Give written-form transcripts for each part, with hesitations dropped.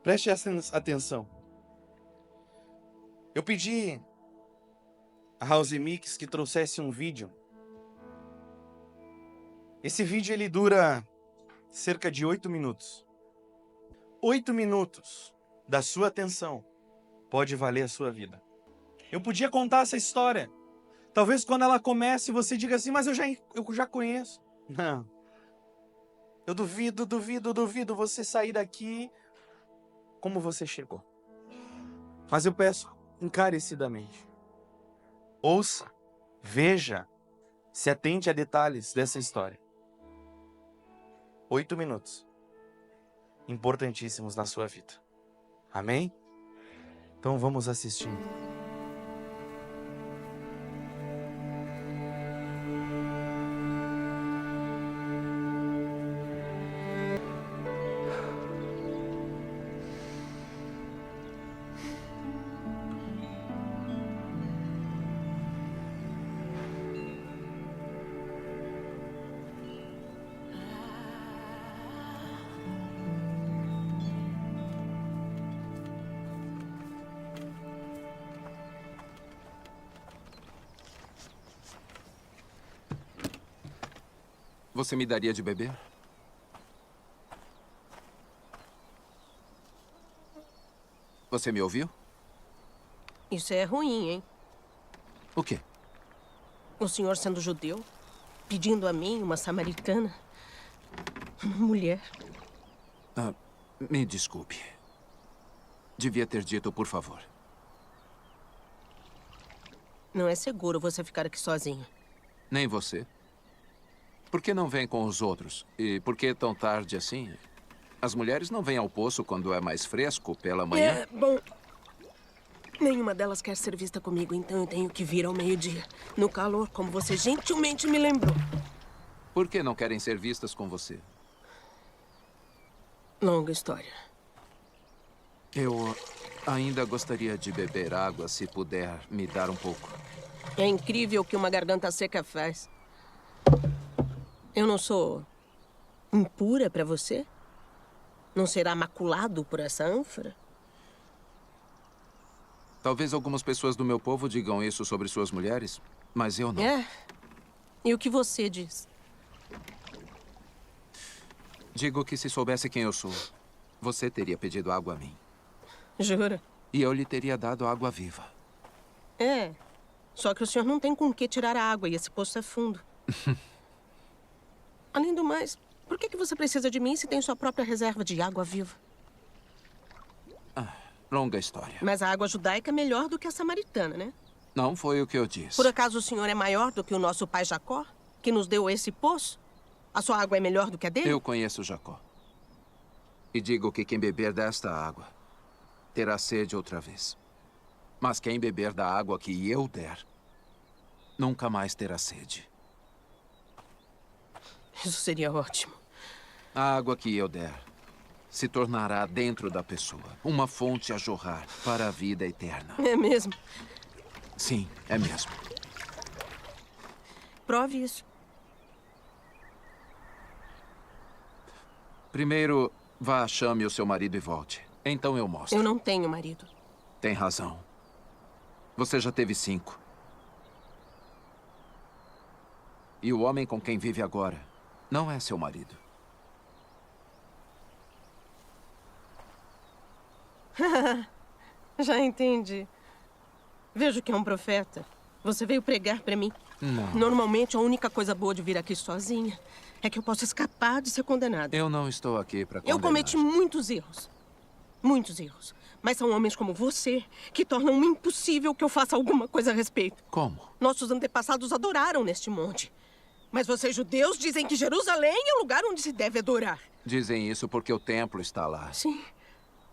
Preste atenção. Eu pedi a House Mix que trouxesse um vídeo. Esse vídeo ele dura cerca de 8 minutos. 8 minutos da sua atenção pode valer a sua vida. Eu podia contar essa história. Talvez quando ela comece você diga assim, mas eu já conheço. Não. Eu duvido você sair daqui como você chegou. Mas eu peço encarecidamente. Ouça, veja, se atente a detalhes dessa história. 8 minutos. Importantíssimos na sua vida. Amém? Então vamos assistir. Você me daria de beber? Você me ouviu? Isso é ruim, hein? O quê? O senhor sendo judeu, pedindo a mim, uma samaritana, uma mulher. Me desculpe. Devia ter dito, por favor. Não é seguro você ficar aqui sozinho. Nem você. Por que não vem com os outros? E por que tão tarde assim? As mulheres não vêm ao poço quando é mais fresco pela manhã? Bom... Nenhuma delas quer ser vista comigo, então eu tenho que vir ao meio-dia. No calor, como você gentilmente me lembrou. Por que não querem ser vistas com você? Longa história. Eu ainda gostaria de beber água, se puder me dar um pouco. É incrível o que uma garganta seca faz. Eu não sou impura pra você? Não será maculado por essa ânfora? Talvez algumas pessoas do meu povo digam isso sobre suas mulheres, mas eu não. E o que você diz? Digo que se soubesse quem eu sou, você teria pedido água a mim. Jura? E eu lhe teria dado água viva. Só que o senhor não tem com que tirar a água e esse poço é fundo. Além do mais, por que você precisa de mim se tem sua própria reserva de água viva? Longa história. Mas a água judaica é melhor do que a samaritana, né? Não foi o que eu disse. Por acaso o senhor é maior do que o nosso pai Jacó, que nos deu esse poço? A sua água é melhor do que a dele? Eu conheço Jacó. E digo que quem beber desta água terá sede outra vez. Mas quem beber da água que eu der, nunca mais terá sede. Isso seria ótimo. A água que eu der se tornará dentro da pessoa uma fonte a jorrar para a vida eterna. É mesmo? Sim, é mesmo. Prove isso. Primeiro, vá, chame o seu marido e volte. Então eu mostro. Eu não tenho marido. Tem razão. Você já teve 5. E o homem com quem vive agora não é seu marido. Já entendi. Vejo que é um profeta. Você veio pregar pra mim. Não. Normalmente, a única coisa boa de vir aqui sozinha é que eu posso escapar de ser condenada. Eu não estou aqui para condenar. Eu cometi muitos erros. Muitos erros. Mas são homens como você que tornam impossível que eu faça alguma coisa a respeito. Como? Nossos antepassados adoraram neste monte. Mas vocês judeus dizem que Jerusalém é o lugar onde se deve adorar. Dizem isso porque o templo está lá. Sim.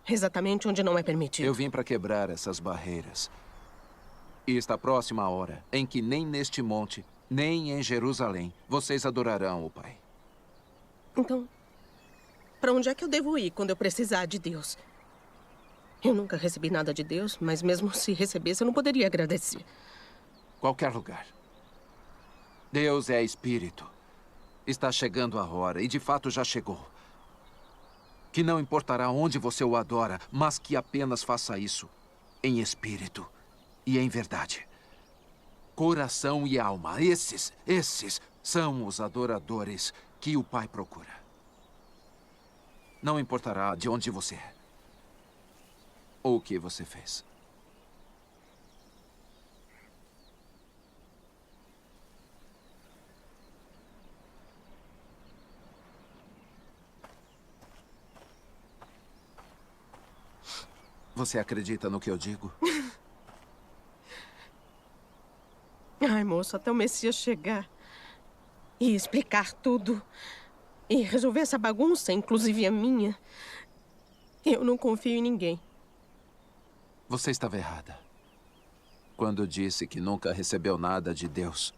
Exatamente onde não é permitido. Eu vim para quebrar essas barreiras. E está próxima a hora em que nem neste monte, nem em Jerusalém, vocês adorarão o Pai. Então, para onde é que eu devo ir quando eu precisar de Deus? Eu nunca recebi nada de Deus, mas mesmo se recebesse, eu não poderia agradecer. Qualquer lugar. Deus é espírito. Está chegando a hora, e de fato já chegou. que não importará onde você o adora, mas que apenas faça isso em espírito e em verdade. Coração e alma, esses são os adoradores que o Pai procura. Não importará de onde você é ou o que você fez. Você acredita no que eu digo? Ai, moço, até o Messias chegar e explicar tudo e resolver essa bagunça, inclusive a minha, eu não confio em ninguém. Você estava errada quando disse que nunca recebeu nada de Deus.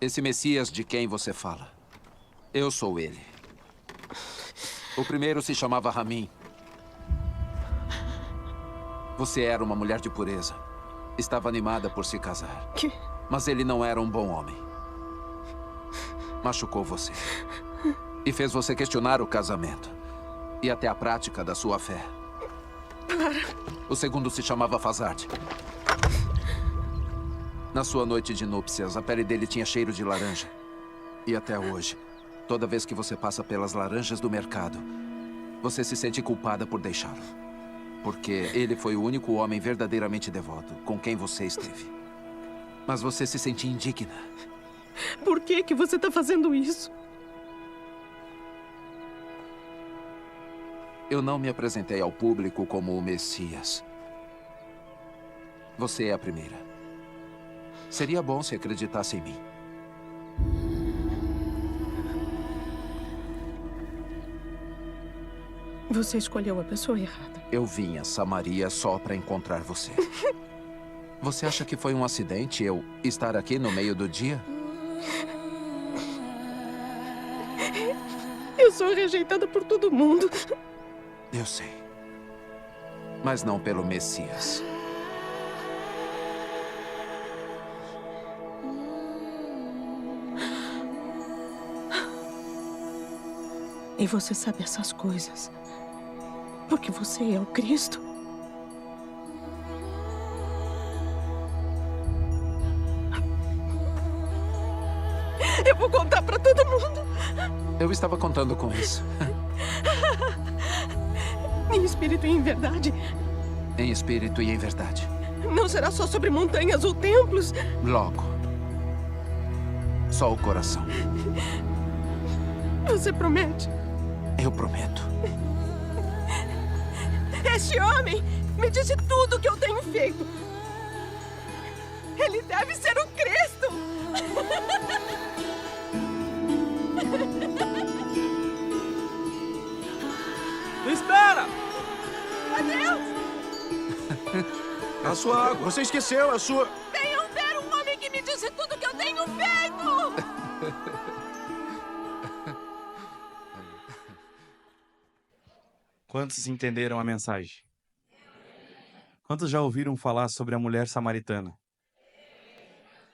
Esse Messias de quem você fala, eu sou ele. O primeiro se chamava Ramin. Você era uma mulher de pureza. Estava animada por se casar. Mas ele não era um bom homem. Machucou você. E fez você questionar o casamento. E até a prática da sua fé. O segundo se chamava Fazard. Na sua noite de núpcias, a pele dele tinha cheiro de laranja. E até hoje, toda vez que você passa pelas laranjas do mercado, você se sente culpada por deixá-lo. Porque ele foi o único homem verdadeiramente devoto com quem você esteve. Mas você se sentia indigna. Por que você está fazendo isso? Eu não me apresentei ao público como o Messias. Você é a primeira. Seria bom se acreditasse em mim. Você escolheu a pessoa errada. Eu vim a Samaria só para encontrar você. Você acha que foi um acidente eu estar aqui no meio do dia? Eu sou rejeitada por todo mundo. Eu sei. Mas não pelo Messias. E você sabe essas coisas porque você é o Cristo. Eu vou contar pra todo mundo. Eu estava contando com isso. Em espírito e em verdade. Em espírito e em verdade. Não será só sobre montanhas ou templos. Logo. Só o coração. Você promete? Eu prometo. Este homem me disse tudo o que eu tenho feito. Ele deve ser o Cristo. Espera! Adeus! A sua água. Você esqueceu a sua... Venham ver um homem que me disse tudo o que eu tenho feito. Quantos entenderam a mensagem? Quantos já ouviram falar sobre a mulher samaritana?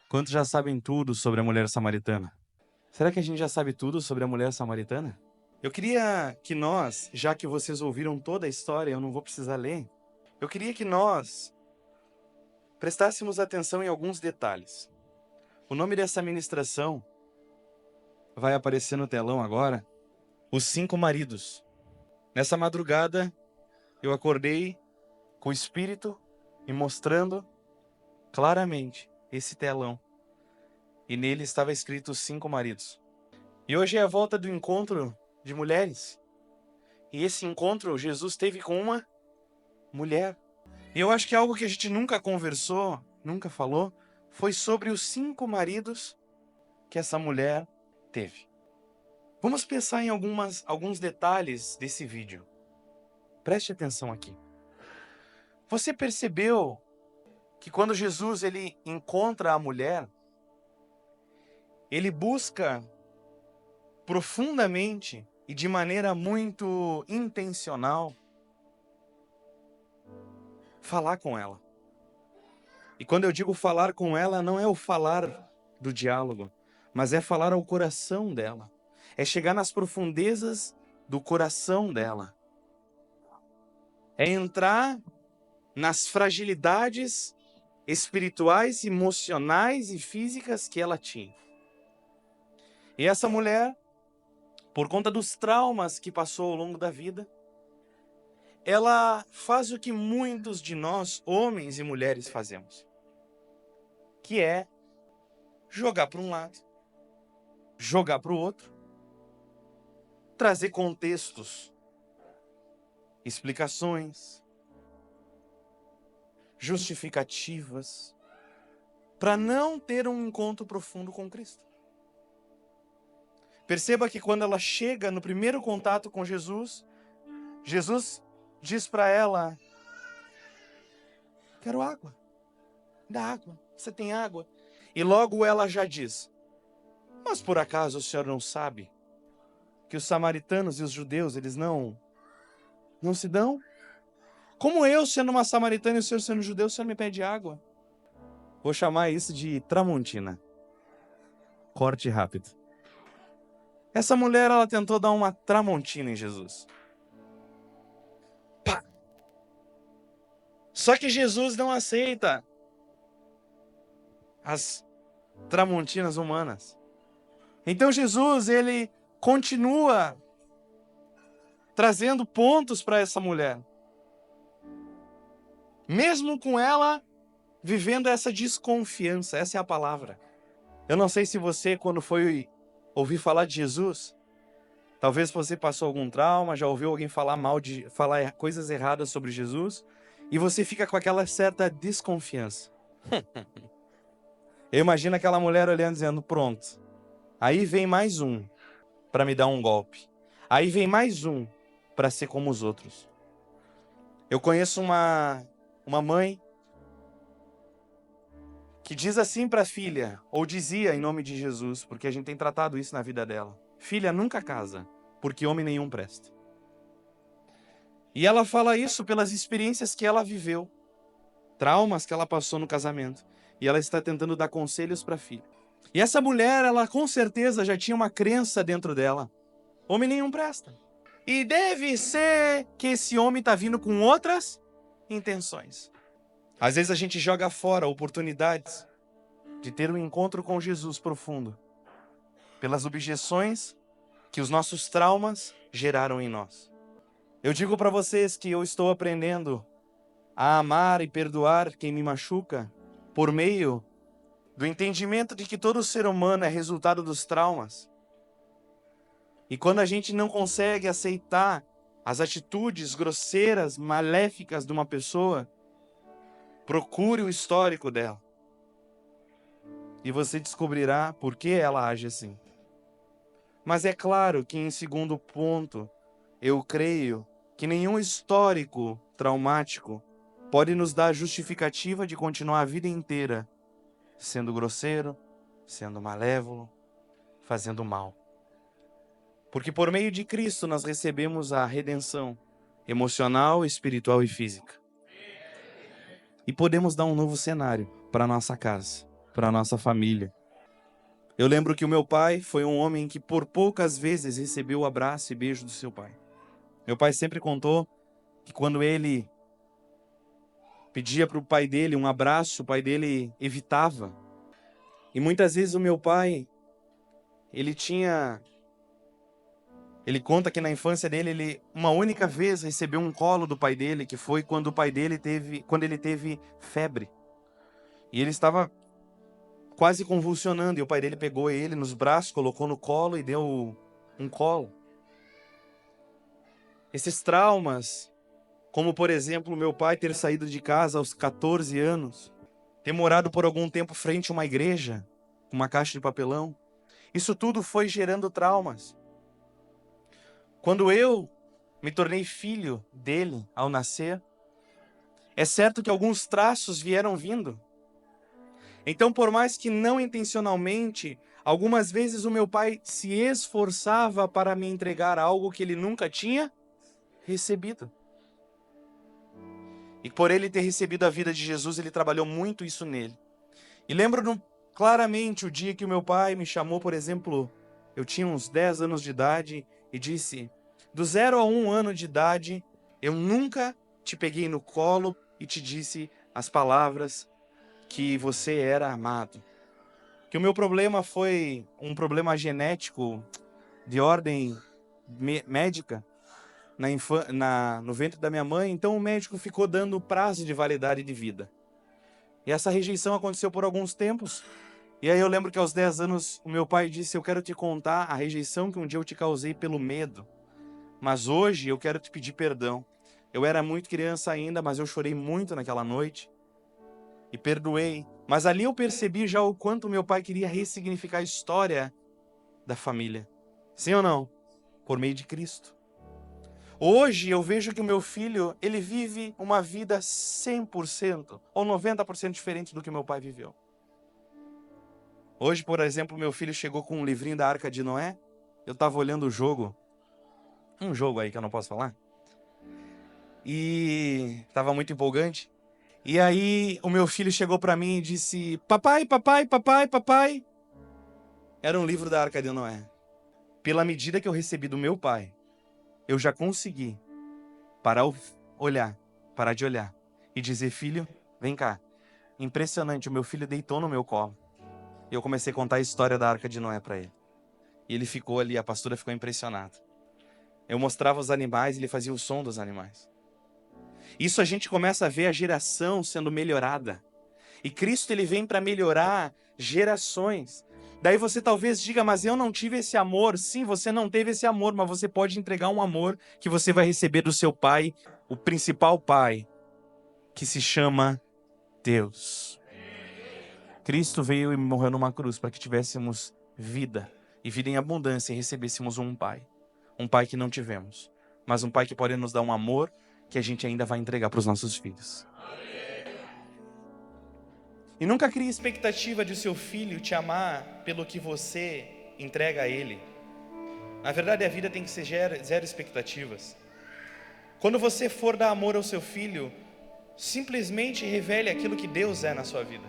Quantos já sabem tudo sobre a mulher samaritana? Será que a gente já sabe tudo sobre a mulher samaritana? Eu queria que nós, já que vocês ouviram toda a história, eu não vou precisar ler, eu queria que nós prestássemos atenção em alguns detalhes. O nome dessa ministração vai aparecer no telão agora, Os 5 Maridos. Nessa madrugada, eu acordei com o Espírito me mostrando claramente esse telão. E nele estava escrito Os 5 Maridos. E hoje é a volta do encontro de mulheres. E esse encontro Jesus teve com uma mulher. E eu acho que algo que a gente nunca conversou, nunca falou, foi sobre os 5 maridos que essa mulher teve. Vamos pensar em alguns detalhes desse vídeo. Preste atenção aqui. Você percebeu que quando Jesus ele encontra a mulher, ele busca profundamente e de maneira muito intencional falar com ela. E quando eu digo falar com ela, não é o falar do diálogo, mas é falar ao coração dela. É chegar nas profundezas do coração dela. É entrar nas fragilidades espirituais, emocionais e físicas que ela tinha. E essa mulher, por conta dos traumas que passou ao longo da vida, ela faz o que muitos de nós, homens e mulheres, fazemos, que é jogar para um lado, jogar para o outro, trazer contextos, explicações, justificativas, para não ter um encontro profundo com Cristo. Perceba que quando ela chega no primeiro contato com Jesus, Jesus diz para ela: quero água, dá água, você tem água? E logo ela já diz: mas por acaso o senhor não sabe que os samaritanos e os judeus, eles não se dão? Como eu, sendo uma samaritana e o senhor sendo judeu, o senhor me pede água? Vou chamar isso de Tramontina. Corte rápido. Essa mulher, ela tentou dar uma Tramontina em Jesus. Pá! Só que Jesus não aceita as Tramontinas humanas. Então Jesus, ele continua trazendo pontos para essa mulher. Mesmo com ela vivendo essa desconfiança, essa é a palavra. Eu não sei se você, quando foi ouvir falar de Jesus, talvez você passou algum trauma, já ouviu alguém falar falar coisas erradas sobre Jesus, e você fica com aquela certa desconfiança. Eu imagino aquela mulher olhando dizendo: pronto, aí vem mais um para me dar um golpe. Aí vem mais um para ser como os outros. Eu conheço uma mãe que diz assim para a filha, ou dizia em nome de Jesus, porque a gente tem tratado isso na vida dela: filha, nunca casa, porque homem nenhum presta. E ela fala isso pelas experiências que ela viveu, traumas que ela passou no casamento, e ela está tentando dar conselhos para a filha. E essa mulher, ela com certeza já tinha uma crença dentro dela: homem nenhum presta. E deve ser que esse homem está vindo com outras intenções. Às vezes a gente joga fora oportunidades de ter um encontro com Jesus profundo, pelas objeções que os nossos traumas geraram em nós. Eu digo para vocês que eu estou aprendendo a amar e perdoar quem me machuca por meio do entendimento de que todo ser humano é resultado dos traumas. E quando a gente não consegue aceitar as atitudes grosseiras, maléficas de uma pessoa, procure o histórico dela. E você descobrirá por que ela age assim. Mas é claro que, em segundo ponto, eu creio que nenhum histórico traumático pode nos dar justificativa de continuar a vida inteira sendo grosseiro, sendo malévolo, fazendo mal. Porque por meio de Cristo nós recebemos a redenção emocional, espiritual e física. E podemos dar um novo cenário para a nossa casa, para a nossa família. Eu lembro que o meu pai foi um homem que por poucas vezes recebeu o abraço e beijo do seu pai. Meu pai sempre contou que quando ele pedia para o pai dele um abraço, o pai dele evitava. E muitas vezes o meu pai, ele conta que na infância dele, ele uma única vez recebeu um colo do pai dele, que foi quando ele teve febre. E ele estava quase convulsionando, e o pai dele pegou ele nos braços, colocou no colo e deu um colo. Esses traumas, como por exemplo, meu pai ter saído de casa aos 14 anos, ter morado por algum tempo frente a uma igreja, com uma caixa de papelão, isso tudo foi gerando traumas. Quando eu me tornei filho dele ao nascer, é certo que alguns traços vieram vindo. Então, por mais que não intencionalmente, algumas vezes o meu pai se esforçava para me entregar algo que ele nunca tinha recebido. E por ele ter recebido a vida de Jesus, ele trabalhou muito isso nele. E lembro claramente o dia que o meu pai me chamou, por exemplo, eu tinha uns 10 anos de idade, e disse: Do 0 a 1 ano de idade, eu nunca te peguei no colo e te disse as palavras que você era amado. Que o meu problema foi um problema genético de ordem médica no ventre da minha mãe, então o médico ficou dando prazo de validade de vida. E essa rejeição aconteceu por alguns tempos. E aí eu lembro que aos 10 anos o meu pai disse: eu quero te contar a rejeição que um dia eu te causei pelo medo. Mas hoje eu quero te pedir perdão. Eu era muito criança ainda, mas eu chorei muito naquela noite. E perdoei. Mas ali eu percebi já o quanto meu pai queria ressignificar a história da família. Sim ou não? Por meio de Cristo. Hoje eu vejo que o meu filho, ele vive uma vida 100% ou 90% diferente do que meu pai viveu. Hoje, por exemplo, meu filho chegou com um livrinho da Arca de Noé. Eu estava olhando o jogo. Um jogo aí que eu não posso falar. E estava muito empolgante. E aí o meu filho chegou para mim e disse: papai, papai, papai, papai. Era um livro da Arca de Noé. Pela medida que eu recebi do meu pai, eu já consegui parar de olhar e dizer: filho, vem cá. Impressionante, o meu filho deitou no meu colo. E eu comecei a contar a história da Arca de Noé para ele. E ele ficou ali, a pastora ficou impressionada. Eu mostrava os animais e ele fazia o som dos animais. Isso a gente começa a ver a geração sendo melhorada. E Cristo, ele vem para melhorar gerações. Daí você talvez diga: mas eu não tive esse amor. Sim, você não teve esse amor, mas você pode entregar um amor que você vai receber do seu pai, o principal pai, que se chama Deus. Cristo veio e morreu numa cruz para que tivéssemos vida, e vida em abundância, e recebêssemos um pai. Um pai que não tivemos, mas um pai que pode nos dar um amor que a gente ainda vai entregar para os nossos filhos. E nunca crie expectativa de seu filho te amar pelo que você entrega a ele. Na verdade, a vida tem que ser zero expectativas. Quando você for dar amor ao seu filho, simplesmente revele aquilo que Deus é na sua vida.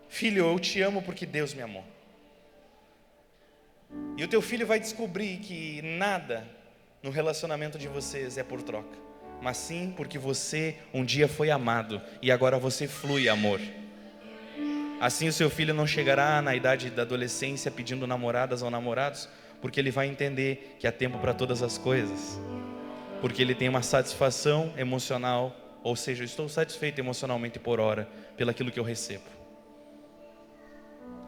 Filho, eu te amo porque Deus me amou. E o teu filho vai descobrir que nada no relacionamento de vocês é por troca, mas sim porque você um dia foi amado e agora você flui amor. Assim o seu filho não chegará na idade da adolescência pedindo namoradas ou namorados, porque ele vai entender que há tempo para todas as coisas, porque ele tem uma satisfação emocional, ou seja, eu estou satisfeito emocionalmente por hora pelaquilo que eu recebo.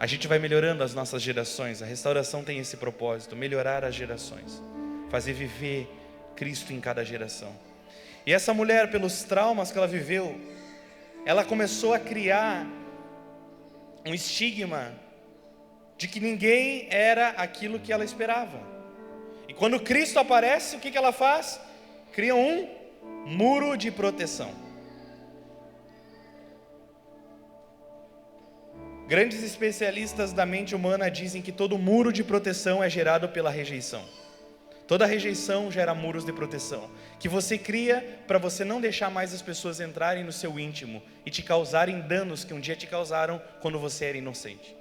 A gente vai melhorando as nossas gerações. A restauração tem esse propósito: melhorar as gerações, fazer viver Cristo em cada geração. E essa mulher, pelos traumas que ela viveu, ela começou a criar um estigma de que ninguém era aquilo que ela esperava. E quando Cristo aparece, o que ela faz? Cria um muro de proteção. Grandes especialistas da mente humana dizem que todo muro de proteção é gerado pela rejeição. Toda rejeição gera muros de proteção, que você cria para você não deixar mais as pessoas entrarem no seu íntimo e te causarem danos que um dia te causaram quando você era inocente.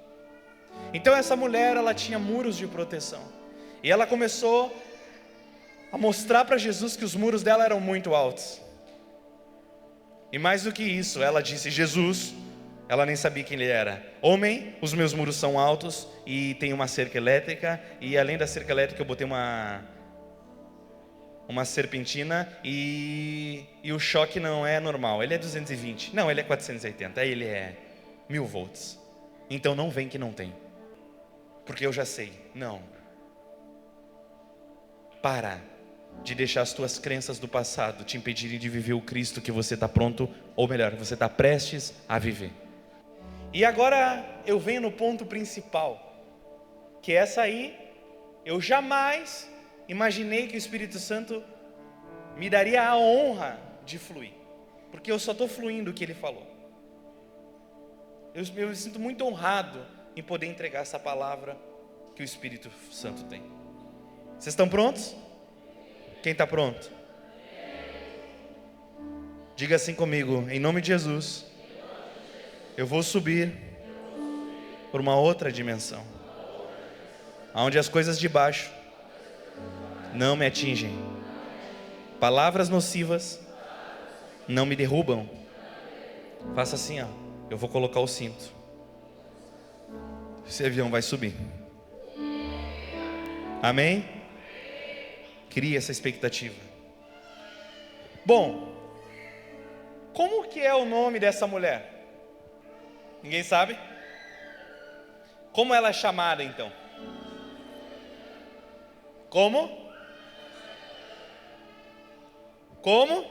Então essa mulher, ela tinha muros de proteção. E ela começou a mostrar para Jesus que os muros dela eram muito altos. E mais do que isso, ela disse: Jesus... Ela nem sabia quem ele era. Homem, os meus muros são altos e tem uma cerca elétrica. E além da cerca elétrica eu botei uma serpentina e o choque não é normal. Ele é 220. Não, ele é 480. Aí ele é 1000 volts. Então não vem que não tem. Porque eu já sei. Não. Para de deixar as tuas crenças do passado te impedirem de viver o Cristo que você está pronto, ou melhor, você está prestes a viver. E agora eu venho no ponto principal, que essa aí, eu jamais imaginei que o Espírito Santo me daria a honra de fluir, porque eu só estou fluindo o que ele falou. Eu me sinto muito honrado em poder entregar essa palavra que o Espírito Santo tem. Vocês estão prontos? Quem está pronto? Diga assim comigo: em nome de Jesus, eu vou subir por uma outra dimensão, onde as coisas de baixo não me atingem. Palavras nocivas não me derrubam. Faça assim, ó. Eu vou colocar o cinto. Esse avião vai subir. Amém? Cria essa expectativa. Bom, como que é o nome dessa mulher? Ninguém sabe? Como ela é chamada então? Como? Como?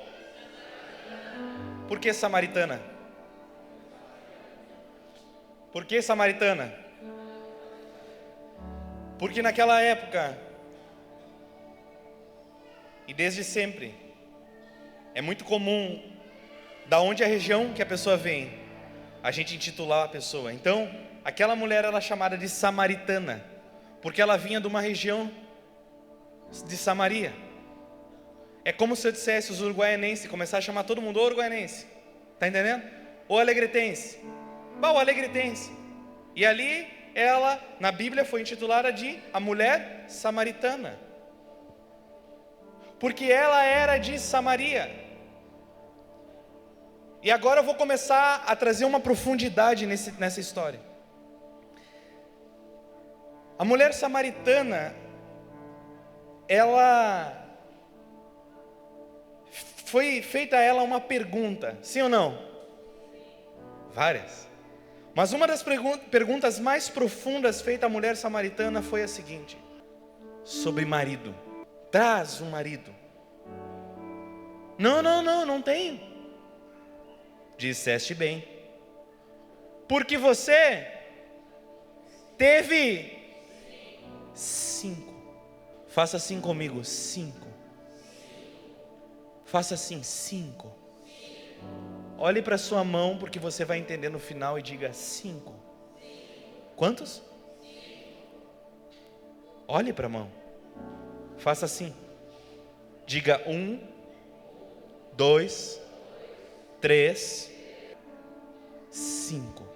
Por que samaritana? Por que samaritana? Porque naquela época, e desde sempre, é muito comum, da onde a região que a pessoa vem, a gente intitular a pessoa. Então, aquela mulher era chamada de samaritana, porque ela vinha de uma região de Samaria. É como se eu dissesse os uruguaianenses, começar a chamar todo mundo uruguaianense, tá entendendo? Ou alegretense, o alegretense. E ali, ela, na Bíblia, foi intitulada de a mulher samaritana, porque ela era de Samaria. E agora eu vou começar a trazer uma profundidade nessa história. A mulher samaritana, ela foi feita a ela uma pergunta, sim ou não? Várias. Mas uma das perguntas mais profundas feita à mulher samaritana foi a seguinte: sobre marido. Traz um marido. Não tenho. Disseste bem, porque você teve 5. Faça assim comigo, 5. Faça assim, 5. Olhe para sua mão, porque você vai entender no final, e diga 5. Quantos? Olhe para a mão. Faça assim. Diga 1, 2, 3, 5.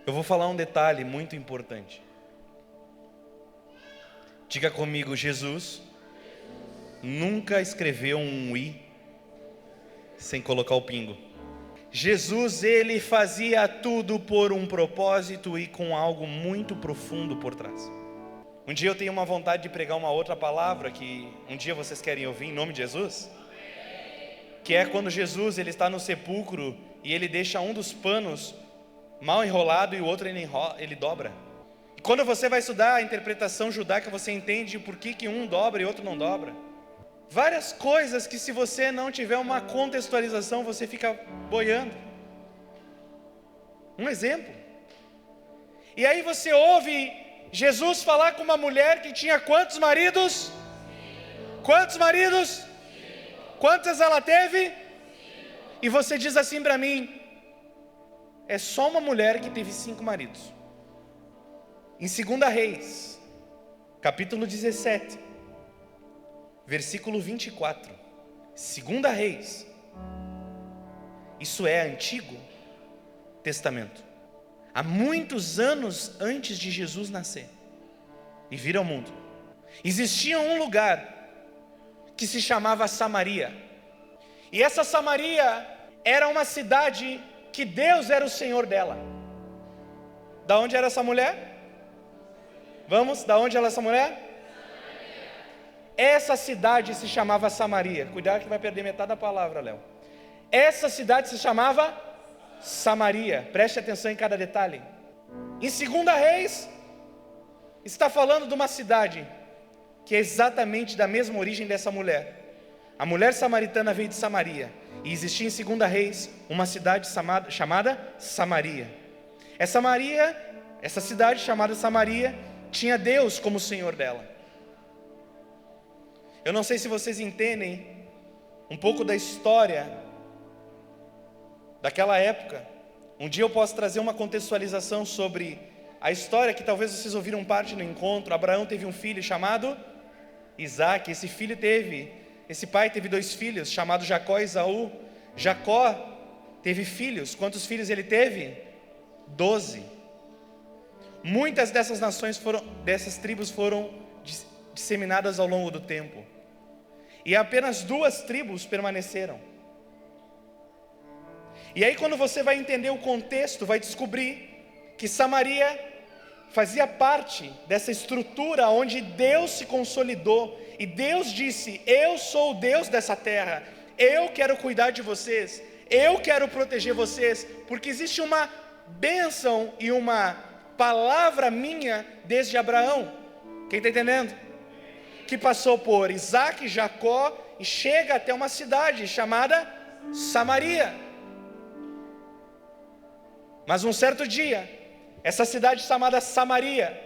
Eu vou falar um detalhe muito importante. Diga comigo: Jesus nunca escreveu um i sem colocar o pingo. Jesus, ele fazia tudo por um propósito e com algo muito profundo por trás. Um dia eu tenho uma vontade de pregar uma outra palavra que um dia vocês querem ouvir em nome de Jesus, que é quando Jesus, ele está no sepulcro e ele deixa um dos panos mal enrolado e o outro ele dobra. E quando você vai estudar a interpretação judaica, você entende por que um dobra e outro não dobra. Várias coisas que, se você não tiver uma contextualização, você fica boiando. Um exemplo. E aí você ouve Jesus falar com uma mulher que tinha quantos maridos? Quantos maridos? Quantas ela teve? E você diz assim para mim: é só uma mulher que teve 5 maridos. Em 2 Reis, capítulo 17, versículo 24. 2 Reis. Isso é Antigo Testamento. Há muitos anos antes de Jesus nascer e vir ao mundo, existia um lugar que se chamava Samaria. E essa Samaria era uma cidade que Deus era o Senhor dela. Da onde era essa mulher? Vamos, da onde era essa mulher? Essa cidade se chamava Samaria. Cuidado que vai perder metade da palavra, Léo. Essa cidade se chamava Samaria. Preste atenção em cada detalhe. Em 2 Reis, está falando de uma cidade que é exatamente da mesma origem dessa mulher. A mulher samaritana veio de Samaria. E existia em 2 Reis uma cidade chamada Samaria. Essa cidade chamada Samaria tinha Deus como Senhor dela. Eu não sei se vocês entendem um pouco da história daquela época. Um dia eu posso trazer uma contextualização sobre a história que talvez vocês ouviram parte no encontro. Abraão teve um filho chamado Isaac. Esse pai teve 2 filhos, chamados Jacó e Esaú. Jacó teve filhos. Quantos filhos ele teve? 12. Muitas dessas nações dessas tribos foram disseminadas ao longo do tempo. e apenas 2 tribos permaneceram. E aí, quando você vai entender o contexto, vai descobrir que Samaria fazia parte dessa estrutura onde Deus se consolidou, e Deus disse: eu sou o Deus dessa terra, eu quero cuidar de vocês, eu quero proteger vocês, porque existe uma bênção e uma palavra minha desde Abraão. Quem está entendendo? Que passou por Isaac, Jacó, e chega até uma cidade chamada Samaria. Mas um certo dia, essa cidade chamada Samaria,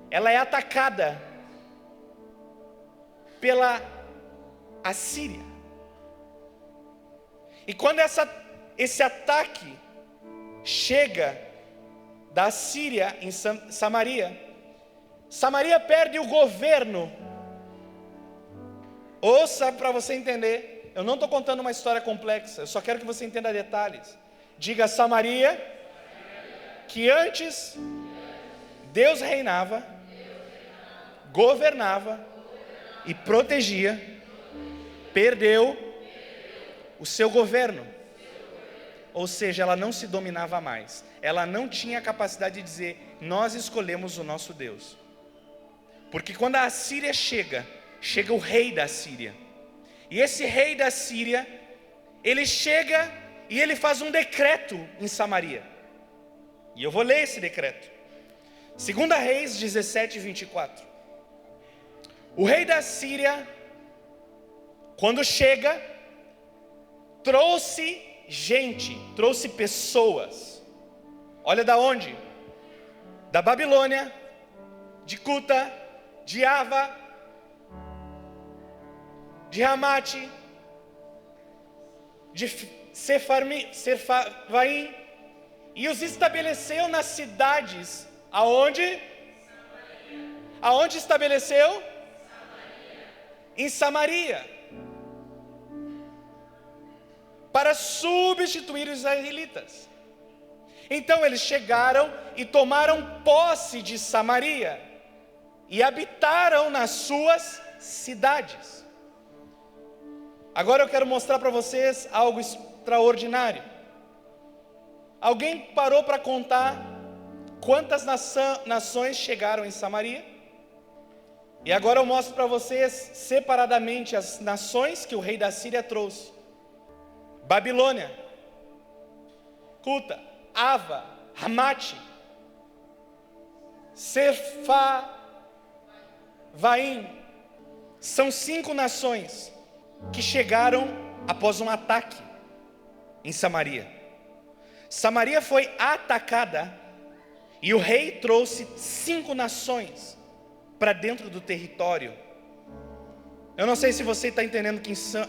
ela é atacada pela Assíria. E quando esse ataque chega da Assíria em Samaria, Samaria perde o governo. Ouça para você entender, eu não estou contando uma história complexa, eu só quero que você entenda detalhes. Diga: Samaria, que antes Deus reinava, governava e protegia, perdeu o seu governo. Ou seja, ela não se dominava mais, ela não tinha a capacidade de dizer: nós escolhemos o nosso Deus. Porque quando a Assíria chega o rei da Assíria, e esse rei da Assíria, ele chega e ele faz um decreto em Samaria, e eu vou ler esse decreto. 2 Reis 17, 24. O rei da Síria, quando chega, trouxe gente, trouxe pessoas. Olha da onde? Da Babilônia, de Cuta, de Ava, de Ramate, de Sefarvaim, e os estabeleceu nas cidades. Aonde? Aonde estabeleceu? Em Samaria, para substituir os israelitas. Então eles chegaram e tomaram posse de Samaria e habitaram nas suas cidades. Agora eu quero mostrar para vocês algo extraordinário. Alguém parou para contar quantas nações chegaram em Samaria? E agora eu mostro para vocês separadamente as nações que o rei da Síria trouxe: Babilônia, Cuta, Ava, Ramate, Sefarvaim. São 5 nações que chegaram após um ataque em Samaria. Samaria foi atacada e o rei trouxe 5 nações para dentro do território. Eu não sei se você está entendendo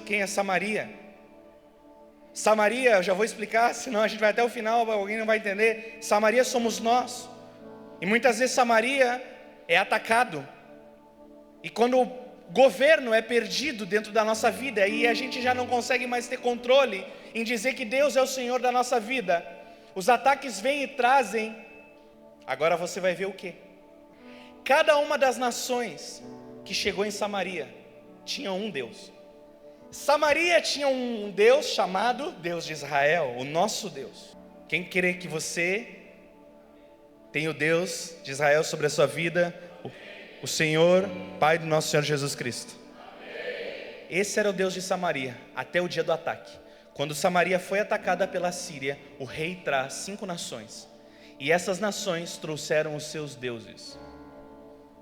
quem é Samaria. Samaria, eu já vou explicar, senão a gente vai até o final, alguém não vai entender. Samaria somos nós. E muitas vezes Samaria é atacado. E quando o governo é perdido dentro da nossa vida, e a gente já não consegue mais ter controle em dizer que Deus é o Senhor da nossa vida, os ataques vêm e trazem. Agora você vai ver o quê? Cada uma das nações que chegou em Samaria tinha um Deus. Samaria tinha um Deus chamado Deus de Israel, o nosso Deus. Quem crê que você tem o Deus de Israel sobre a sua vida? O Senhor, Pai do nosso Senhor Jesus Cristo. Esse era o Deus de Samaria, até o dia do ataque. Quando Samaria foi atacada pela Síria, o rei traz 5 nações. E essas nações trouxeram os seus deuses,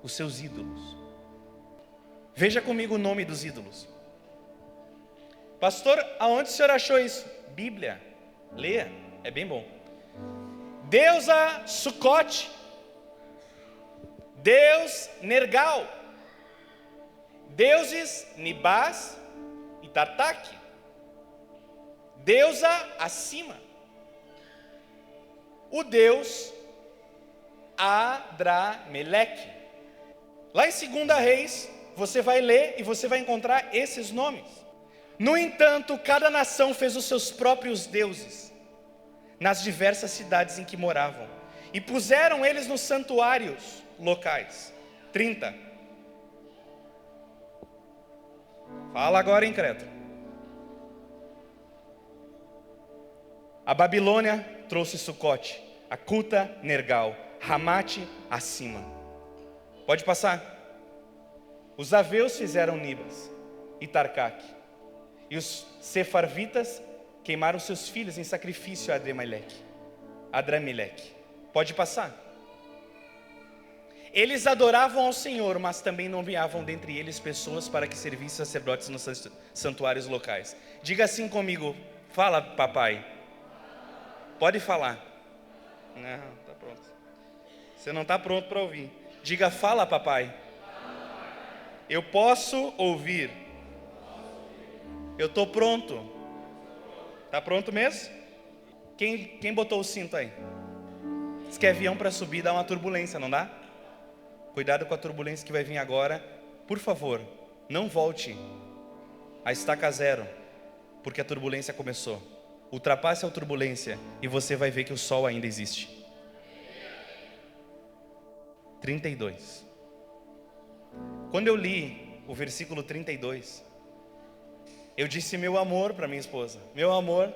os seus ídolos. Veja comigo o nome dos ídolos. Pastor, aonde o senhor achou isso? Bíblia, leia, é bem bom. Deusa Sucote, Deus Nergal, deuses Nibás e Tartaque, deusa Acima, o deus Adrameleque. Lá em 2 Reis, você vai ler e você vai encontrar esses nomes. No entanto, cada nação fez os seus próprios deuses nas diversas cidades em que moravam, e puseram eles nos santuários locais. 30. Fala agora, incrédulo. A Babilônia trouxe Sucote, a Cuta, Nergal, Ramate, acima. Pode passar. Os aveus fizeram Nibas e Tarcaque. E os sefarvitas queimaram seus filhos em sacrifício a Adrameleque. Pode passar. Eles adoravam ao Senhor, mas também nomeavam dentre eles pessoas para que servissem sacerdotes nos santuários locais. Diga assim comigo. Fala, papai. Pode falar. Não, tá pronto. Você não está pronto para ouvir. Diga, fala, papai. Eu posso ouvir. Eu estou pronto. Tá pronto mesmo? Quem botou o cinto aí? Diz que é avião para subir dá uma turbulência, não dá? Cuidado com a turbulência que vai vir agora. Por favor, não volte a estaca zero, porque a turbulência começou. Ultrapasse a turbulência e você vai ver que o sol ainda existe. 32. Quando eu li o versículo 32, eu disse meu amor para minha esposa. Meu amor,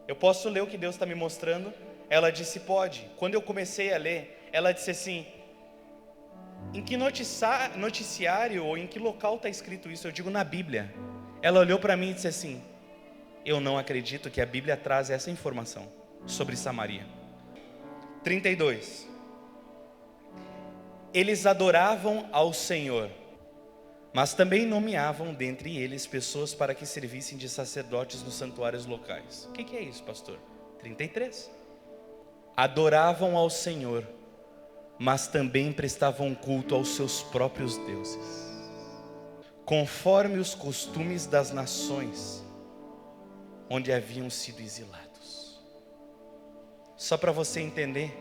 eu posso ler o que Deus está me mostrando? Ela disse pode. Quando eu comecei a ler, ela disse assim, em que noticiário ou em que local está escrito isso? Eu digo na Bíblia. Ela olhou para mim e disse assim, eu não acredito que a Bíblia traz essa informação sobre Samaria. 32. Eles adoravam ao Senhor, mas também nomeavam dentre eles pessoas para que servissem de sacerdotes nos santuários locais. O que é isso, pastor? 33. Adoravam ao Senhor, mas também prestavam culto aos seus próprios deuses, conforme os costumes das nações onde haviam sido exilados. Só para você entender,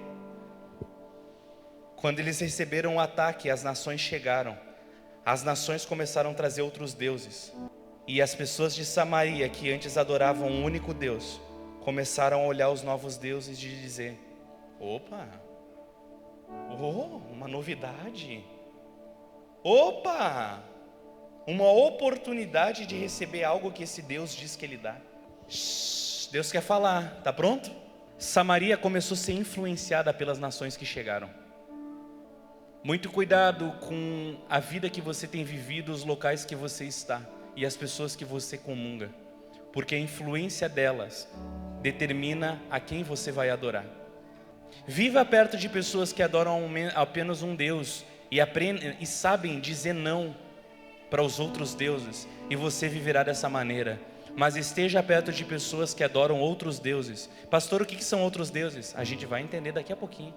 quando eles receberam o ataque, as nações chegaram. As nações começaram a trazer outros deuses. E as pessoas de Samaria, que antes adoravam um único Deus, começaram a olhar os novos deuses e dizer, opa, uma novidade. Opa, uma oportunidade de receber algo que esse Deus diz que Ele dá. Deus quer falar, tá pronto? Samaria começou a ser influenciada pelas nações que chegaram. Muito cuidado com a vida que você tem vivido, os locais que você está e as pessoas que você comunga, porque a influência delas determina a quem você vai adorar. Viva perto de pessoas que adoram apenas um Deus e sabem dizer não para os outros deuses, e você viverá dessa maneira. Mas esteja perto de pessoas que adoram outros deuses. Pastor, o que são outros deuses? A gente vai entender daqui a pouquinho.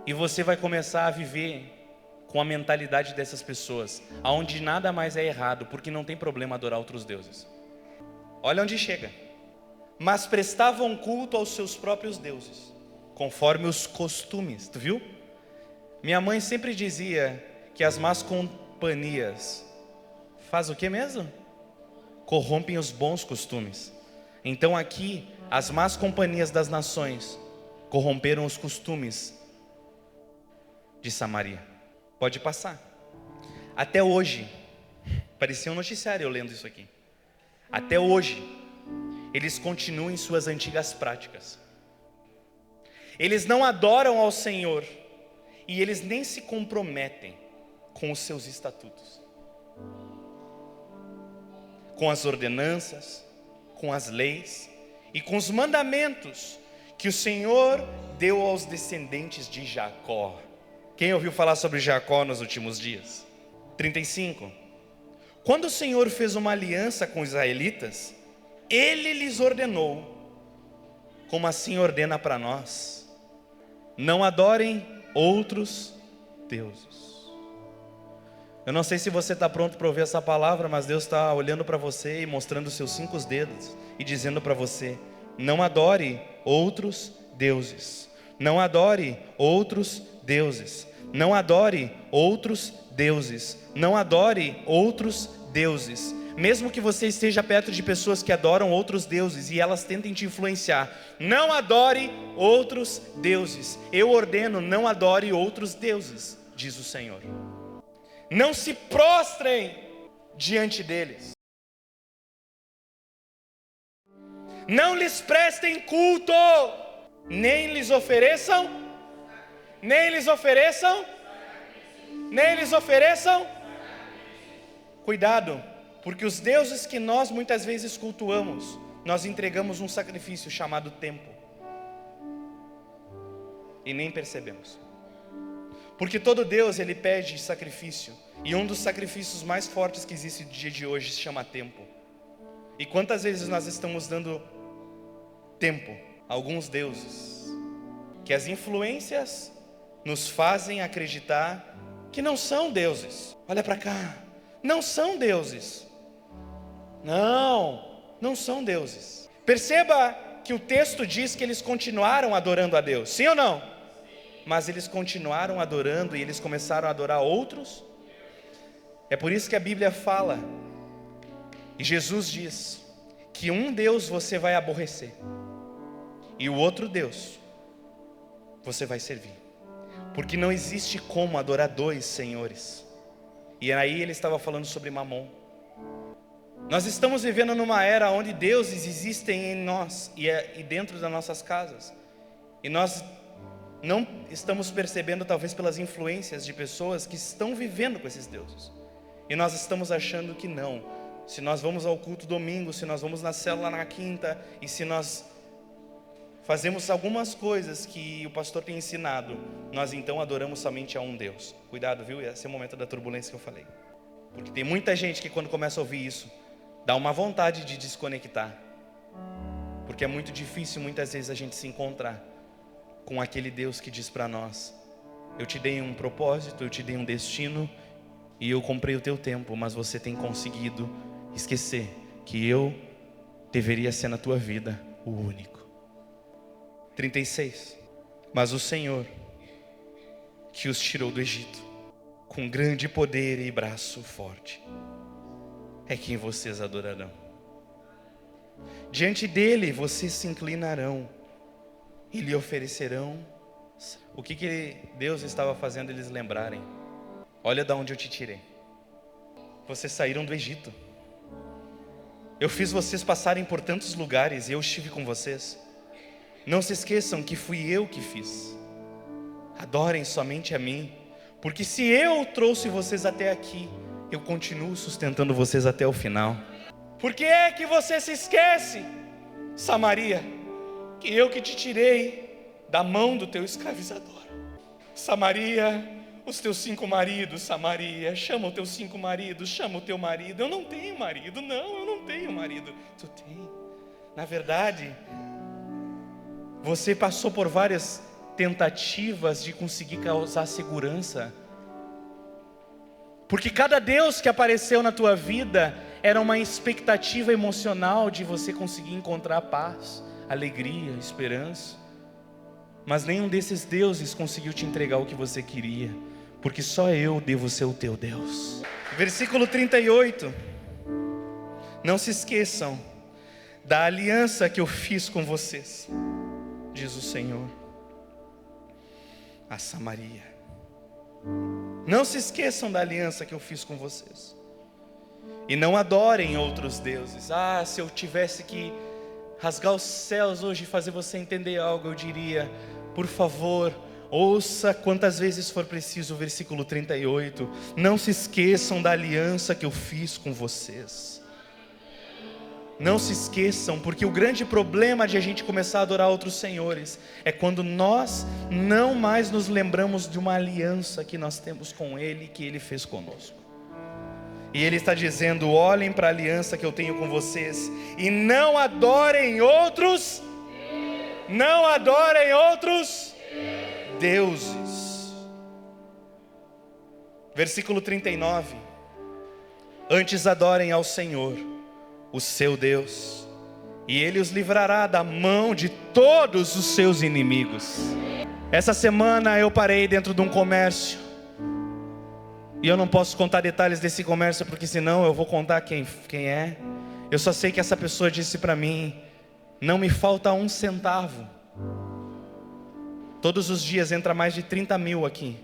E você vai começar a viver com a mentalidade dessas pessoas, onde nada mais é errado, porque não tem problema adorar outros deuses. Olha onde chega. Mas prestavam culto aos seus próprios deuses, conforme os costumes. Tu viu? Minha mãe sempre dizia que as más companhias faz o que mesmo? Corrompem os bons costumes. Então aqui, as más companhias das nações corromperam os costumes de Samaria. Pode passar. Até hoje, parecia um noticiário eu lendo isso aqui. Até hoje, eles continuam em suas antigas práticas. Eles não adoram ao Senhor e eles nem se comprometem com os seus estatutos, com as ordenanças, com as leis e com os mandamentos que o Senhor deu aos descendentes de Jacó. Quem ouviu falar sobre Jacó nos últimos dias? 35. Quando o Senhor fez uma aliança com os israelitas, Ele lhes ordenou, como assim ordena para nós: não adorem outros deuses. Eu não sei se você está pronto para ouvir essa palavra, mas Deus está olhando para você e mostrando os seus 5 dedos e dizendo para você: não adore outros deuses. Não adore outros deuses. Não adore outros deuses. Não adore outros deuses. Mesmo que você esteja perto de pessoas que adoram outros deuses e elas tentem te influenciar, não adore outros deuses. Eu ordeno, não adore outros deuses, diz o Senhor. Não se prostrem diante deles. Não lhes prestem culto, nem lhes ofereçam, Cuidado, porque os deuses que nós muitas vezes cultuamos, nós entregamos um sacrifício chamado tempo. E nem percebemos. Porque todo Deus, ele pede sacrifício. E um dos sacrifícios mais fortes que existe no dia de hoje se chama tempo. E quantas vezes nós estamos dando tempo a alguns deuses, que as influências nos fazem acreditar que não são deuses. Olha para cá, não são deuses. Não são deuses. Perceba que o texto diz que eles continuaram adorando a Deus, sim ou não? Mas eles continuaram adorando e eles começaram a adorar outros. É por isso que a Bíblia fala, e Jesus diz, que um Deus você vai aborrecer, e o outro Deus você vai servir. Porque não existe como adorar dois senhores. E aí ele estava falando sobre Mamon. Nós estamos vivendo numa era onde deuses existem em nós e dentro das nossas casas. E nós não estamos percebendo, talvez pelas influências de pessoas que estão vivendo com esses deuses. E nós estamos achando que não. Se nós vamos ao culto domingo, se nós vamos na célula na quinta, e se nós fazemos algumas coisas que o pastor tem ensinado, nós então adoramos somente a um Deus. Cuidado, viu? Esse é o momento da turbulência que eu falei. Porque tem muita gente que quando começa a ouvir isso, dá uma vontade de desconectar. Porque é muito difícil muitas vezes a gente se encontrar com aquele Deus que diz para nós: eu te dei um propósito, eu te dei um destino, e eu comprei o teu tempo, mas você tem conseguido esquecer que eu deveria ser na tua vida o único. 36. Mas o Senhor, que os tirou do Egito, com grande poder e braço forte, é quem vocês adorarão. Diante dele vocês se inclinarão e lhe oferecerão. O que Deus estava fazendo eles lembrarem? Olha de onde eu te tirei. Vocês saíram do Egito. Eu fiz vocês passarem por tantos lugares e eu estive com vocês. Não se esqueçam que fui eu que fiz. Adorem somente a mim, porque se eu trouxe vocês até aqui, eu continuo sustentando vocês até o final. Por que é que você se esquece, Samaria, que eu que te tirei da mão do teu escravizador? Samaria, os teus 5 maridos, Samaria, chama os teus 5 maridos, chama o teu marido. Eu não tenho marido, não, eu não tenho marido. Tu tem. Na verdade, você passou por várias tentativas de conseguir causar segurança. Porque cada Deus que apareceu na tua vida era uma expectativa emocional de você conseguir encontrar paz, alegria, esperança. Mas nenhum desses deuses conseguiu te entregar o que você queria, porque só eu devo ser o teu Deus. Versículo 38. Não se esqueçam da aliança que eu fiz com vocês, diz o Senhor, a Samaria. Não se esqueçam da aliança que eu fiz com vocês. E não adorem outros deuses. Se eu tivesse que rasgar os céus hoje e fazer você entender algo, eu diria: por favor, ouça quantas vezes for preciso o versículo 38. Não se esqueçam da aliança que eu fiz com vocês. Não se esqueçam, porque o grande problema de a gente começar a adorar outros senhores é quando nós não mais nos lembramos de uma aliança que nós temos com Ele, que Ele fez conosco. E Ele está dizendo: olhem para a aliança que eu tenho com vocês e não adorem outros, deuses. Versículo 39. Antes adorem ao Senhor, o seu Deus, e Ele os livrará da mão de todos os seus inimigos. Essa semana eu parei dentro de um comércio, e eu não posso contar detalhes desse comércio, porque senão eu vou contar quem é. Eu só sei que essa pessoa disse para mim: não me falta um centavo. Todos os dias entra mais de 30 mil aqui,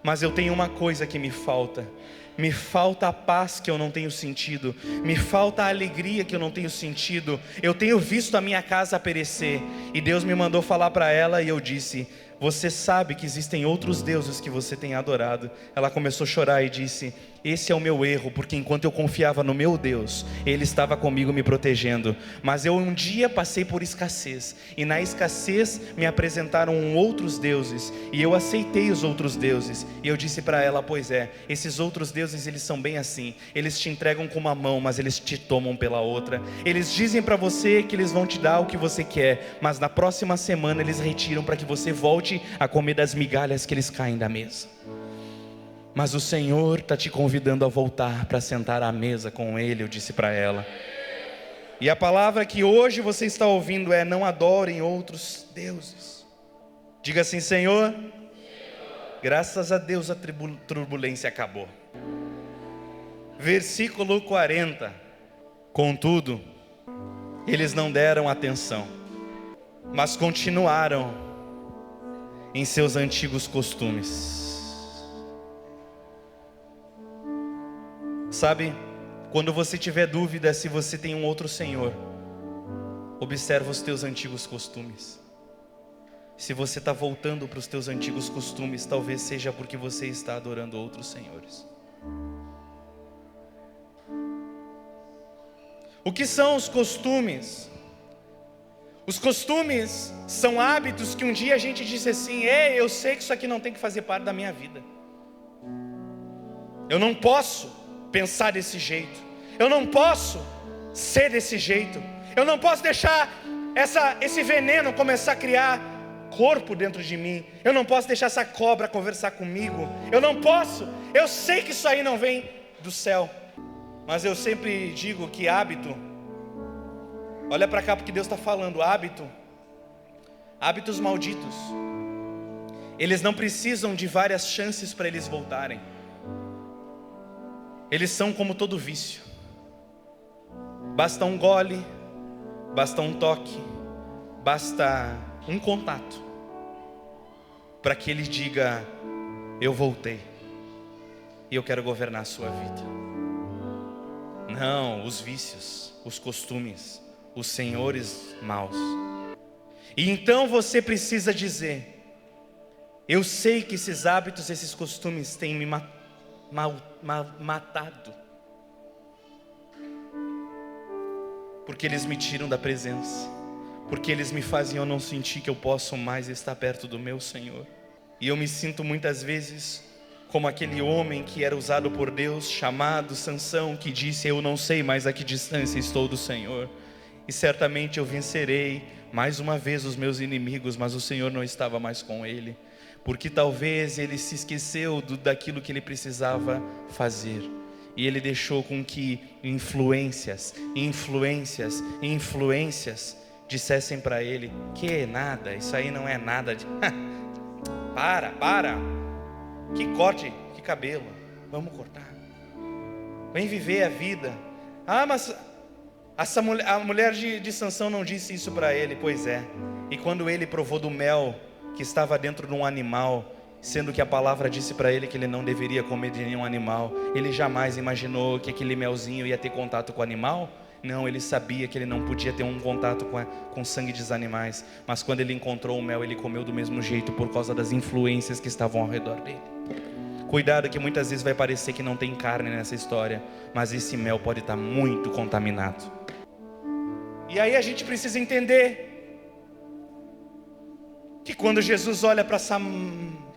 mas eu tenho uma coisa que me falta. me falta a paz que eu não tenho sentido, me falta a alegria que eu não tenho sentido, eu tenho visto a minha casa perecer. E Deus me mandou falar para ela e eu disse: você sabe que existem outros deuses que você tem adorado. Ela começou a chorar e disse: esse é o meu erro, porque enquanto eu confiava no meu Deus, Ele estava comigo me protegendo. Mas eu um dia passei por escassez, e na escassez me apresentaram outros deuses, e eu aceitei os outros deuses. E eu disse para ela: pois é, esses outros deuses, eles são bem assim, eles te entregam com uma mão, mas eles te tomam pela outra. Eles dizem para você que eles vão te dar o que você quer, mas na próxima semana eles retiram para que você volte a comer das migalhas que eles caem da mesa. Mas o Senhor está te convidando a voltar para sentar à mesa com Ele, eu disse para ela. E a palavra que hoje você está ouvindo é: não adorem outros deuses. Diga assim: Senhor, graças a Deus a turbulência acabou. Versículo 40. Contudo, eles não deram atenção, mas continuaram em seus antigos costumes. Sabe, quando você tiver dúvida se você tem um outro Senhor, observa os teus antigos costumes. Se você está voltando para os teus antigos costumes, talvez seja porque você está adorando outros senhores. O que são os costumes? Os costumes são hábitos que um dia a gente disse assim: ei, eu sei que isso aqui não tem que fazer parte da minha vida. Eu não posso pensar desse jeito, eu não posso ser desse jeito, eu não posso deixar esse veneno começar a criar corpo dentro de mim, eu não posso deixar essa cobra conversar comigo, eu não posso, eu sei que isso aí não vem do céu. Mas eu sempre digo que hábito, olha para cá porque Deus está falando, hábitos malditos, eles não precisam de várias chances para eles voltarem. Eles são como todo vício. Basta um gole, basta um toque, basta um contato para que ele diga: eu voltei e eu quero governar a sua vida. Não, os vícios, os costumes, os senhores maus. E então você precisa dizer: eu sei que esses hábitos, esses costumes têm me matado, porque eles me tiram da presença, porque eles me fazem eu não sentir que eu posso mais estar perto do meu Senhor. E eu me sinto muitas vezes como aquele homem que era usado por Deus, chamado Sansão, que disse: eu não sei mais a que distância estou do Senhor, e certamente eu vencerei mais uma vez os meus inimigos. Mas o Senhor não estava mais com ele, porque talvez ele se esqueceu daquilo que ele precisava fazer, e ele deixou com que influências dissessem para ele: que nada, isso aí não é nada de... para, que corte, que cabelo, vamos cortar, vem viver a vida. Mas a mulher de Sansão não disse isso para ele. Pois é, e quando ele provou do mel que estava dentro de um animal, sendo que a palavra disse para ele que ele não deveria comer de nenhum animal, ele jamais imaginou que aquele melzinho ia ter contato com o animal. Não, ele sabia que ele não podia ter um contato com sangue dos animais. Mas quando ele encontrou o mel, ele comeu do mesmo jeito, por causa das influências que estavam ao redor dele. Cuidado, que muitas vezes vai parecer que não tem carne nessa história, mas esse mel pode estar muito contaminado. E aí a gente precisa entender que quando Jesus olha para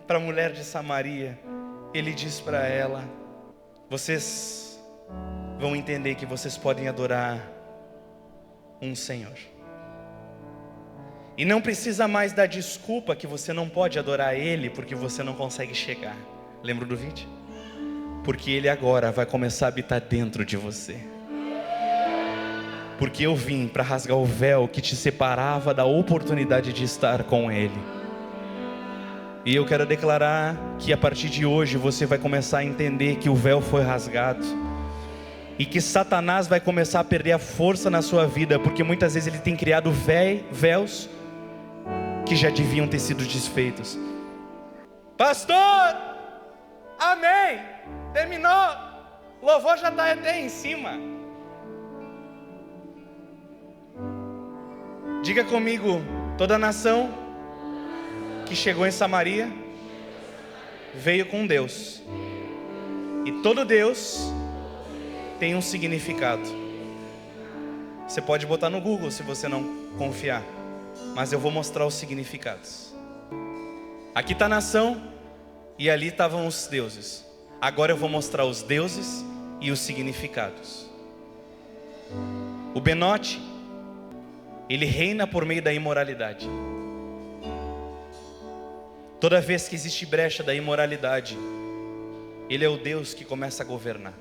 a mulher de Samaria, ele diz para ela: vocês vão entender que vocês podem adorar um Senhor, e não precisa mais dar desculpa que você não pode adorar Ele porque você não consegue chegar. Lembra do vídeo? Porque Ele agora vai começar a habitar dentro de você. Porque eu vim para rasgar o véu que te separava da oportunidade de estar com Ele. E eu quero declarar que a partir de hoje você vai começar a entender que o véu foi rasgado, e que Satanás vai começar a perder a força na sua vida, porque muitas vezes ele tem criado véus que já deviam ter sido desfeitos. Pastor, amém, terminou. O louvor já está até em cima. Diga comigo, toda nação que chegou em Samaria veio com Deus. E todo Deus tem um significado. Você pode botar no Google se você não confiar, mas eu vou mostrar os significados. Aqui está a nação e ali estavam os deuses. Agora eu vou mostrar os deuses e os significados. O Benote, ele reina por meio da imoralidade. Toda vez que existe brecha da imoralidade, ele é o Deus que começa a governar.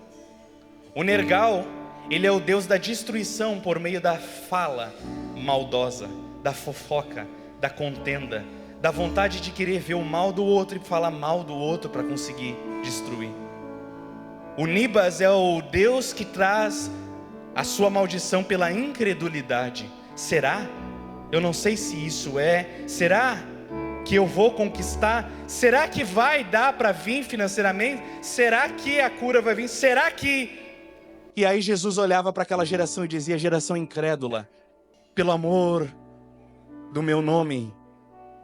O Nergal, ele é o Deus da destruição por meio da fala maldosa, da fofoca, da contenda, da vontade de querer ver o mal do outro e falar mal do outro para conseguir destruir. O Nibas é o Deus que traz a sua maldição pela incredulidade. Será? Eu não sei se isso é. Será que eu vou conquistar? Será que vai dar para vir financeiramente? Será que a cura vai vir? Será que... E aí Jesus olhava para aquela geração e dizia: geração incrédula, pelo amor do meu nome,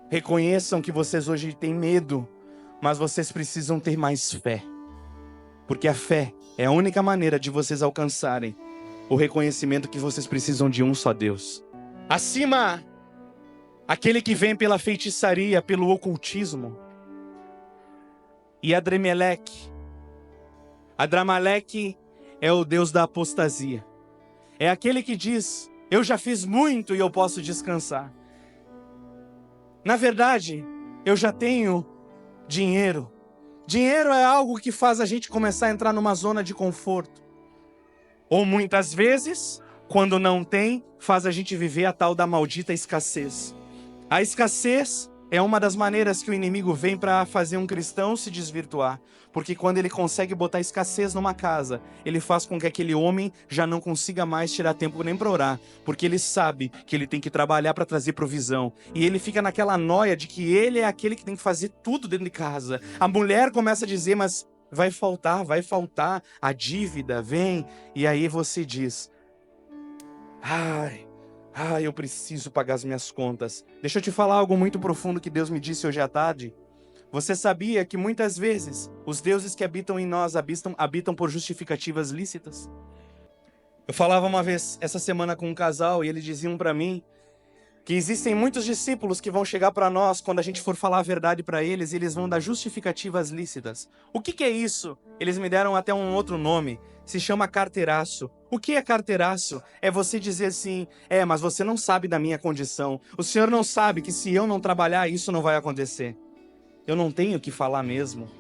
reconheçam que vocês hoje têm medo, mas vocês precisam ter mais fé. Porque a fé é a única maneira de vocês alcançarem o reconhecimento que vocês precisam de um só Deus. Acima, aquele que vem pela feitiçaria, pelo ocultismo. E Adrameleque. Adrameleque é o Deus da apostasia. É aquele que diz: eu já fiz muito e eu posso descansar. Na verdade, eu já tenho dinheiro. Dinheiro é algo que faz a gente começar a entrar numa zona de conforto. Ou muitas vezes, quando não tem, faz a gente viver a tal da maldita escassez. A escassez é uma das maneiras que o inimigo vem para fazer um cristão se desvirtuar. Porque quando ele consegue botar escassez numa casa, ele faz com que aquele homem já não consiga mais tirar tempo nem para orar. Porque ele sabe que ele tem que trabalhar para trazer provisão. E ele fica naquela noia de que ele é aquele que tem que fazer tudo dentro de casa. A mulher começa a dizer: mas vai faltar, a dívida vem. E aí você diz: ai, eu preciso pagar as minhas contas. Deixa eu te falar algo muito profundo que Deus me disse hoje à tarde. Você sabia que muitas vezes os deuses que habitam em nós habitam por justificativas lícitas? Eu falava uma vez essa semana com um casal e eles diziam para mim que existem muitos discípulos que vão chegar para nós quando a gente for falar a verdade para eles, e eles vão dar justificativas lícitas. O que é isso? Eles me deram até um outro nome. Se chama carteiraço. O que é carteiraço? É você dizer assim: mas você não sabe da minha condição. O senhor não sabe que se eu não trabalhar, isso não vai acontecer. Eu não tenho que falar mesmo.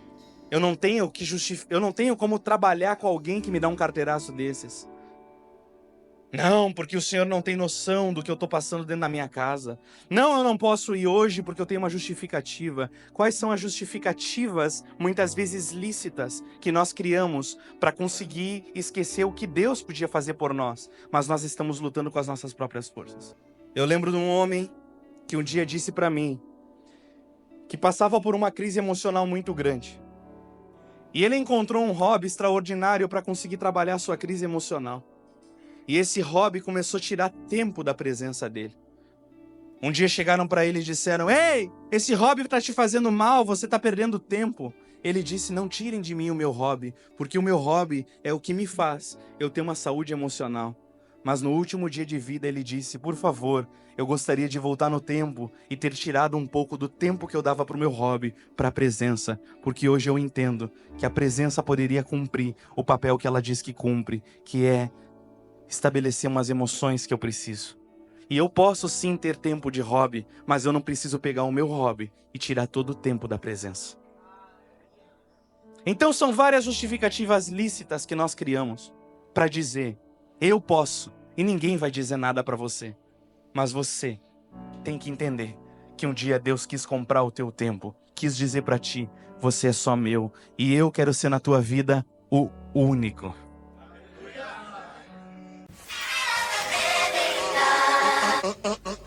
Eu não tenho como trabalhar com alguém que me dá um carteiraço desses. Não, porque o senhor não tem noção do que eu estou passando dentro da minha casa. Não, eu não posso ir hoje porque eu tenho uma justificativa. Quais são as justificativas, muitas vezes lícitas, que nós criamos para conseguir esquecer o que Deus podia fazer por nós? Mas nós estamos lutando com as nossas próprias forças. Eu lembro de um homem que um dia disse para mim que passava por uma crise emocional muito grande. E ele encontrou um hobby extraordinário para conseguir trabalhar a sua crise emocional. E esse hobby começou a tirar tempo da presença dele. Um dia chegaram para ele e disseram: ei, esse hobby está te fazendo mal, você está perdendo tempo. Ele disse: não tirem de mim o meu hobby, porque o meu hobby é o que me faz eu ter uma saúde emocional. Mas no último dia de vida ele disse: por favor, eu gostaria de voltar no tempo e ter tirado um pouco do tempo que eu dava para o meu hobby, para a presença, porque hoje eu entendo que a presença poderia cumprir o papel que ela diz que cumpre, que é estabelecer umas emoções que eu preciso. E eu posso sim ter tempo de hobby, mas eu não preciso pegar o meu hobby e tirar todo o tempo da presença. Então são várias justificativas lícitas que nós criamos para dizer: eu posso, e ninguém vai dizer nada para você. Mas você tem que entender que um dia Deus quis comprar o teu tempo, quis dizer para ti: você é só meu, e eu quero ser na tua vida o único. Aleluia!